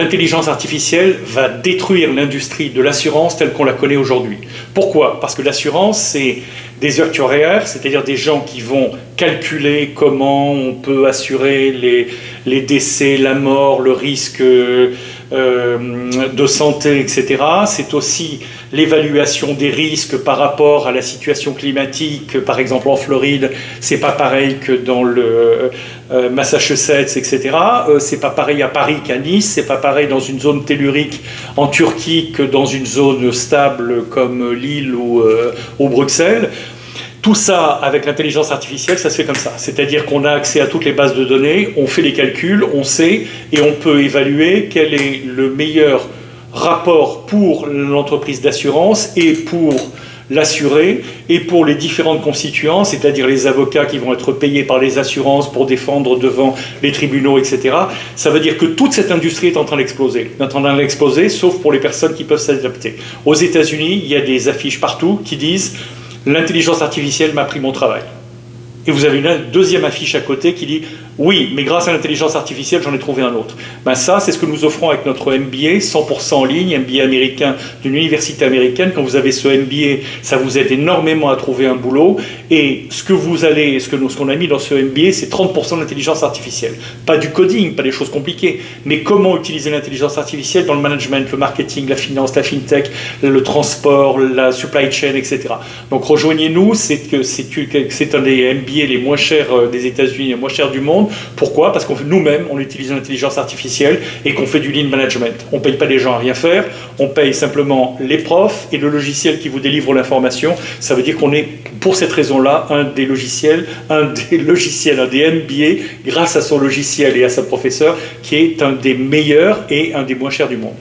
L'intelligence artificielle va détruire l'industrie de l'assurance telle qu'on la connaît aujourd'hui. Pourquoi? Parce que l'assurance, c'est des actuaires, c'est-à-dire des gens qui vont calculer comment on peut assurer les décès, la mort, le risque de santé, etc. C'est aussi l'évaluation des risques par rapport à la situation climatique. Par exemple, en Floride, c'est pas pareil que dans le Massachusetts, etc. C'est pas pareil à Paris qu'à Nice, c'est pas pareil dans une zone tellurique en Turquie que dans une zone stable comme Lille ou Bruxelles. Tout ça, avec l'intelligence artificielle, ça se fait comme ça. C'est-à-dire qu'on a accès à toutes les bases de données, on fait les calculs, on sait, et on peut évaluer quel est le meilleur rapport pour l'entreprise d'assurance et pour l'assuré, et pour les différentes constituants, c'est-à-dire les avocats qui vont être payés par les assurances pour défendre devant les tribunaux, etc. Ça veut dire que toute cette industrie est en train d'exploser. Elle est en train d'exploser, sauf pour les personnes qui peuvent s'adapter. Aux États-Unis, il y a des affiches partout qui disent « L'intelligence artificielle m'a pris mon travail ». Et vous avez une deuxième affiche à côté qui dit « Oui, mais grâce à l'intelligence artificielle, j'en ai trouvé un autre ». Ben ça, c'est ce que nous offrons avec notre MBA, 100% en ligne, MBA américain d'une université américaine. Quand vous avez ce MBA, ça vous aide énormément à trouver un boulot. Et ce qu'on a mis dans ce MBA, c'est 30% d'intelligence artificielle. Pas du coding, pas des choses compliquées, mais comment utiliser l'intelligence artificielle dans le management, le marketing, la finance, la fintech, le transport, la supply chain, etc. Donc rejoignez-nous, c'est un des MBA les moins chers des États-Unis, les moins chers du monde. Pourquoi? Parce que nous-mêmes, on utilise l'intelligence artificielle et qu'on fait du lean management. On ne paye pas les gens à rien faire, on paye simplement les profs et le logiciel qui vous délivre l'information. Ça veut dire qu'on est, pour cette raison-là, un des MBA, grâce à son logiciel et à sa professeure, qui est un des meilleurs et un des moins chers du monde.